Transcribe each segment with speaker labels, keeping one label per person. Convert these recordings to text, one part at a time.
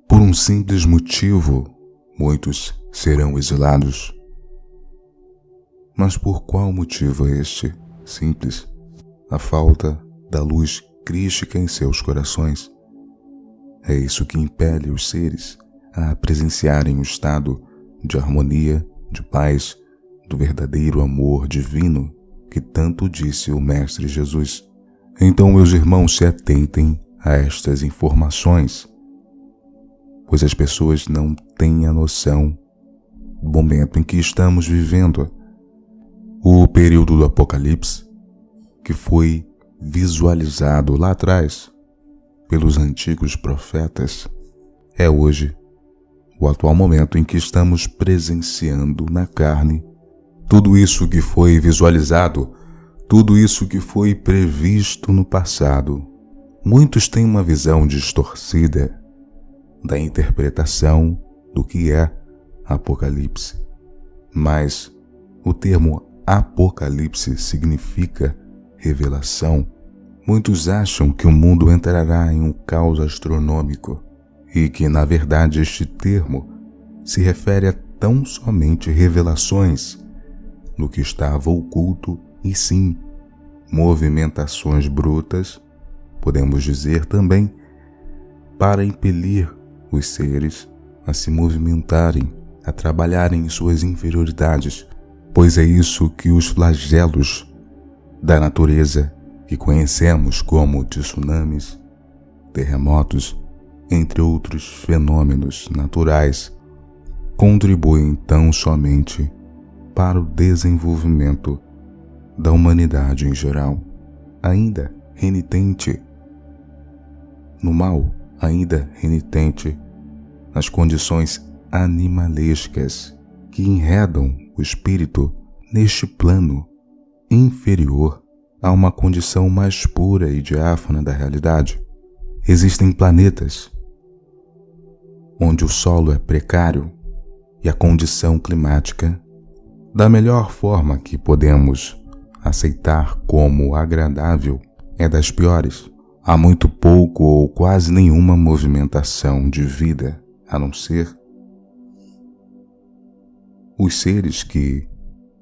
Speaker 1: Por um simples motivo, muitos serão exilados. Mas por qual motivo é este? Simples: a falta da luz crística em seus corações. É isso que impele os seres a presenciarem o estado de harmonia, de paz, do verdadeiro amor divino que tanto disse o Mestre Jesus. Então, meus irmãos, se atentem a estas informações, pois as pessoas não têm a noção do momento em que estamos vivendo. O período do Apocalipse, que foi visualizado lá atrás pelos antigos profetas, é hoje o atual momento em que estamos presenciando na carne tudo isso que foi visualizado, tudo isso que foi previsto no passado. Muitos têm uma visão distorcida da interpretação do que é Apocalipse, mas o termo Apocalipse significa revelação. Muitos acham que o mundo entrará em um caos astronômico e que, na verdade, este termo se refere a tão somente revelações no que estava oculto e sim movimentações brutas, podemos dizer também, para impelir os seres a se movimentarem, a trabalharem em suas inferioridades, pois é isso que os flagelos da natureza que conhecemos como tsunamis, terremotos, entre outros fenômenos naturais, contribuem tão somente para o desenvolvimento da humanidade em geral, ainda renitente no mal, ainda renitente nas condições animalescas que enredam o espírito neste plano inferior a uma condição mais pura e diáfana da realidade. Existem planetas onde o solo é precário e a condição climática, da melhor forma que podemos aceitar como agradável, é das piores. Há muito pouco ou quase nenhuma movimentação de vida, a não ser os seres que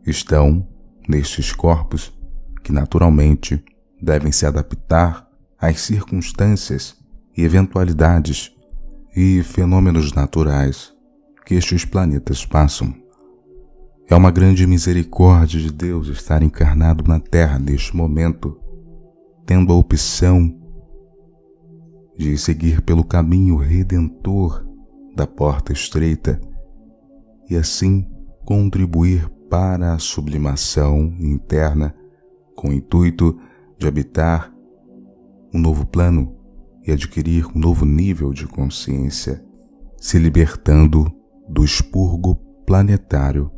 Speaker 1: estão nestes corpos, que naturalmente devem se adaptar às circunstâncias e eventualidades e fenômenos naturais que estes planetas passam. É uma grande misericórdia de Deus estar encarnado na Terra neste momento, tendo a opção de seguir pelo caminho redentor da porta estreita e assim contribuir para a sublimação interna com o intuito de habitar um novo plano e adquirir um novo nível de consciência, se libertando do expurgo planetário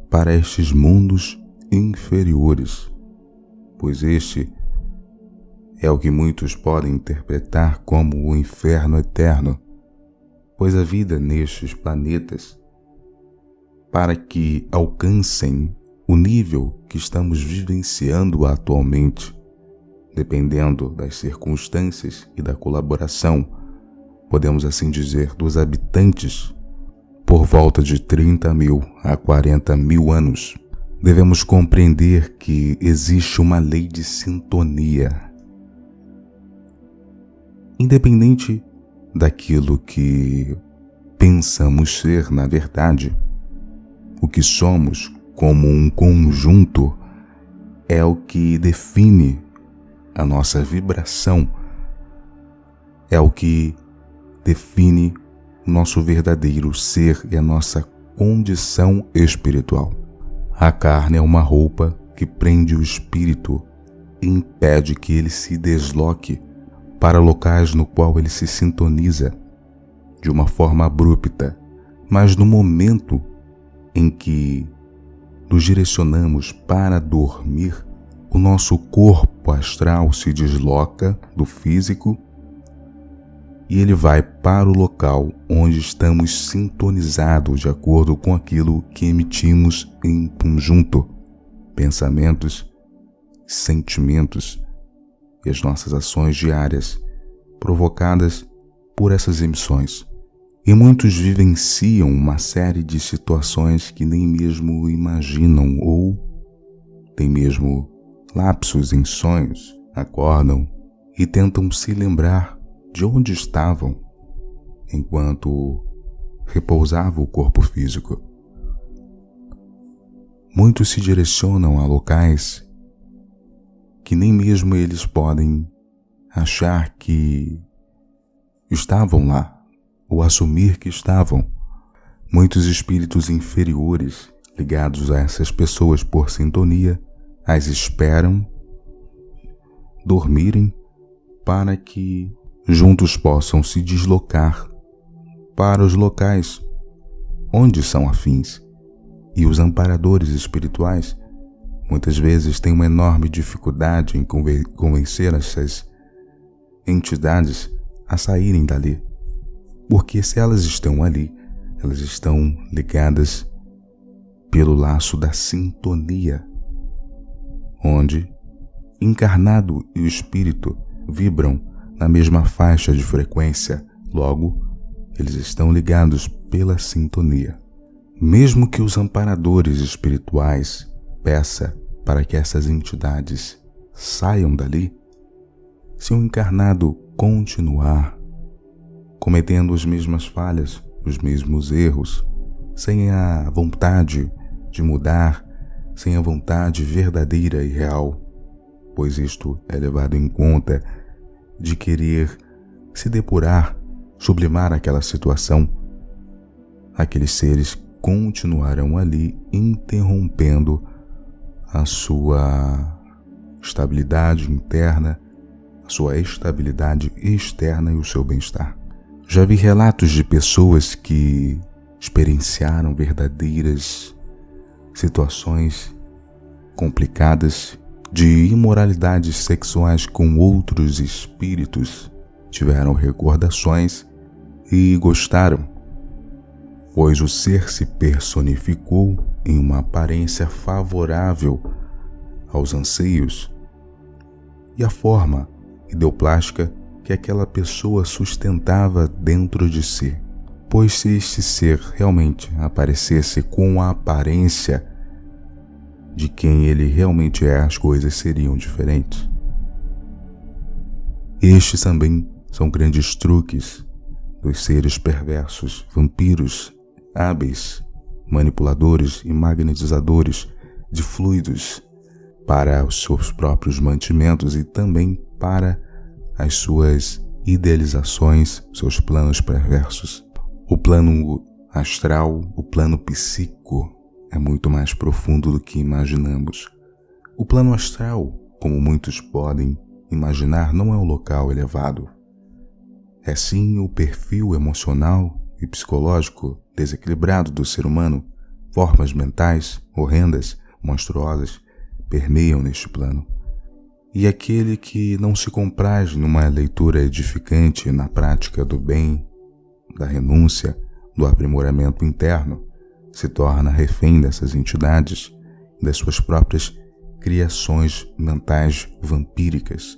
Speaker 1: para estes mundos inferiores, pois este é o que muitos podem interpretar como o inferno eterno, pois a vida nestes planetas, para que alcancem o nível que estamos vivenciando atualmente, dependendo das circunstâncias e da colaboração, podemos assim dizer, dos habitantes, por volta de 30.000 a 40.000 anos, devemos compreender que existe uma lei de sintonia. Independente daquilo que pensamos ser, na verdade, o que somos como um conjunto é o que define a nossa vibração, é o que define o nosso verdadeiro ser e a nossa condição espiritual. A carne é uma roupa que prende o espírito e impede que ele se desloque para locais no qual ele se sintoniza de uma forma abrupta, mas no momento em que nos direcionamos para dormir, o nosso corpo astral se desloca do físico e ele vai para o local onde estamos sintonizados de acordo com aquilo que emitimos em conjunto, pensamentos, sentimentos e as nossas ações diárias provocadas por essas emissões. E muitos vivenciam uma série de situações que nem mesmo imaginam ou tem mesmo lapsos em sonhos, acordam e tentam se lembrar de onde estavam enquanto repousava o corpo físico. Muitos se direcionam a locais que nem mesmo eles podem achar que estavam lá ou assumir que estavam. Muitos espíritos inferiores ligados a essas pessoas por sintonia as esperam dormirem para que juntos possam se deslocar para os locais onde são afins. E os amparadores espirituais muitas vezes têm uma enorme dificuldade em convencer essas entidades a saírem dali. Porque se elas estão ali, elas estão ligadas pelo laço da sintonia, onde encarnado e o espírito vibram na mesma faixa de frequência, logo, eles estão ligados pela sintonia. Mesmo que os amparadores espirituais peçam para que essas entidades saiam dali, se o encarnado continuar cometendo as mesmas falhas, os mesmos erros, sem a vontade de mudar, sem a vontade verdadeira e real, pois isto é levado em conta de querer se depurar, sublimar aquela situação, aqueles seres continuarão ali interrompendo a sua estabilidade interna, a sua estabilidade externa e o seu bem-estar. Já vi relatos de pessoas que experienciaram verdadeiras situações complicadas de imoralidades sexuais com outros espíritos, tiveram recordações e gostaram, pois o ser se personificou em uma aparência favorável aos anseios e à forma ideoplástica que aquela pessoa sustentava dentro de si. Pois se este ser realmente aparecesse com a aparência de quem ele realmente é, as coisas seriam diferentes. Estes também são grandes truques dos seres perversos, vampiros, hábeis, manipuladores e magnetizadores de fluidos para os seus próprios mantimentos e também para as suas idealizações, seus planos perversos. O plano astral, o plano psíquico é muito mais profundo do que imaginamos. O plano astral, como muitos podem imaginar, não é um local elevado. É sim o perfil emocional e psicológico desequilibrado do ser humano. Formas mentais horrendas, monstruosas, permeiam neste plano. E aquele que não se compraz numa leitura edificante na prática do bem, da renúncia, do aprimoramento interno, se torna refém dessas entidades e das suas próprias criações mentais vampíricas,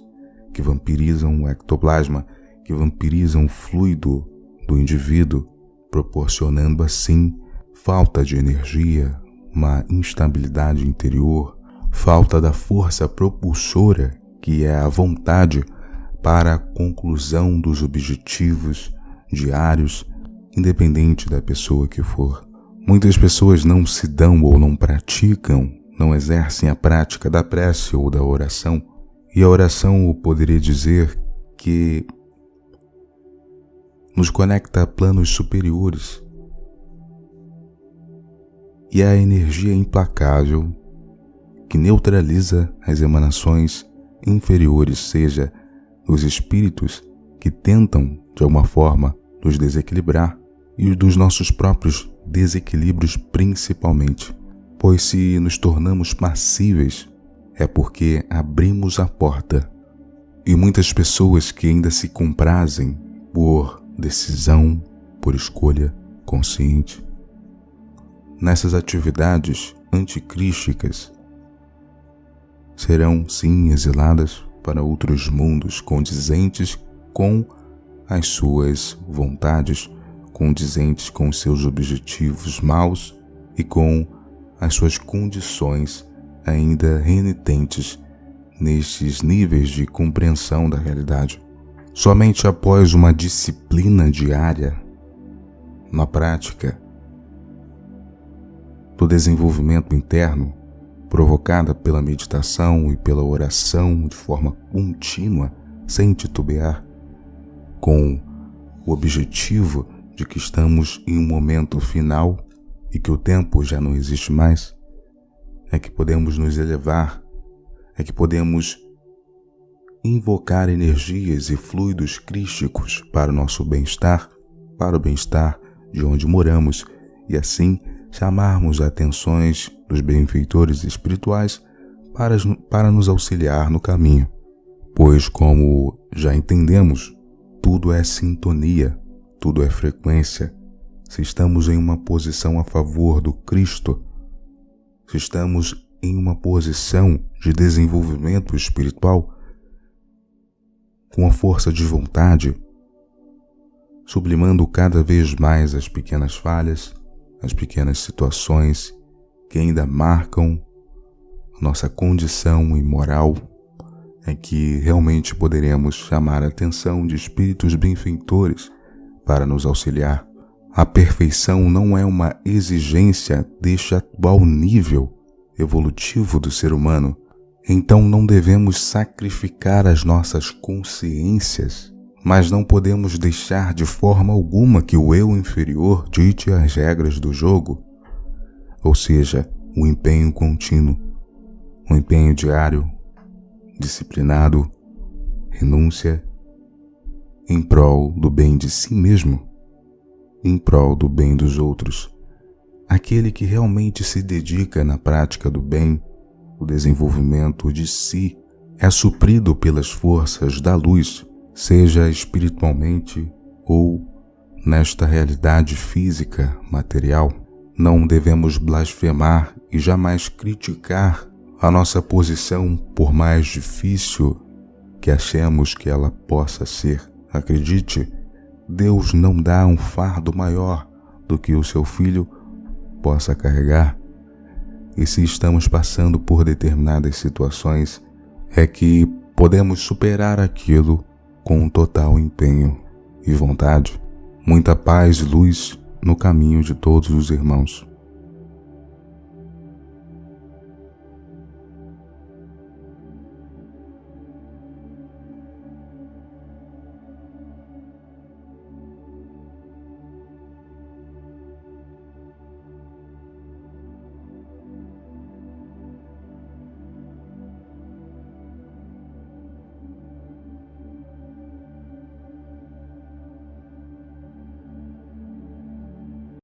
Speaker 1: que vampirizam o ectoplasma, que vampirizam o fluido do indivíduo, proporcionando assim falta de energia, uma instabilidade interior, falta da força propulsora, que é a vontade para a conclusão dos objetivos diários, independente da pessoa que for. Muitas pessoas não se dão ou não praticam, não exercem a prática da prece ou da oração. E a oração, eu poderia dizer que nos conecta a planos superiores. E a energia implacável que neutraliza as emanações inferiores, seja os espíritos que tentam, de alguma forma, nos desequilibrar e dos nossos próprios desequilíbrios principalmente. Pois se nos tornamos passíveis, é porque abrimos a porta. E muitas pessoas que ainda se comprazem por decisão, por escolha consciente, nessas atividades anticrísticas, serão sim exiladas para outros mundos condizentes com as suas vontades, condizentes com seus objetivos maus e com as suas condições ainda renitentes nestes níveis de compreensão da realidade. Somente após uma disciplina diária, na prática do desenvolvimento interno, provocada pela meditação e pela oração de forma contínua, sem titubear, com o objetivo de que estamos em um momento final e que o tempo já não existe mais, é que podemos nos elevar, é que podemos invocar energias e fluidos crísticos para o nosso bem-estar, para o bem-estar de onde moramos, e assim chamarmos atenções dos benfeitores espirituais para nos auxiliar no caminho. Pois, como já entendemos, tudo é sintonia, tudo é frequência. Se estamos em uma posição a favor do Cristo, se estamos em uma posição de desenvolvimento espiritual, com a força de vontade, sublimando cada vez mais as pequenas falhas, as pequenas situações que ainda marcam nossa condição imoral, é que realmente poderemos chamar a atenção de espíritos benfeitores para nos auxiliar. A perfeição não é uma exigência deste atual nível evolutivo do ser humano, então não devemos sacrificar as nossas consciências, mas não podemos deixar de forma alguma que o eu inferior dite as regras do jogo, ou seja, o empenho contínuo, o empenho diário, disciplinado, renúncia, em prol do bem de si mesmo, em prol do bem dos outros. Aquele que realmente se dedica na prática do bem, o desenvolvimento de si, é suprido pelas forças da luz, seja espiritualmente ou nesta realidade física, material. Não devemos blasfemar e jamais criticar a nossa posição, por mais difícil que achemos que ela possa ser. Acredite, Deus não dá um fardo maior do que o seu filho possa carregar. E se estamos passando por determinadas situações, é que podemos superar aquilo com total empenho e vontade. Muita paz e luz no caminho de todos os irmãos.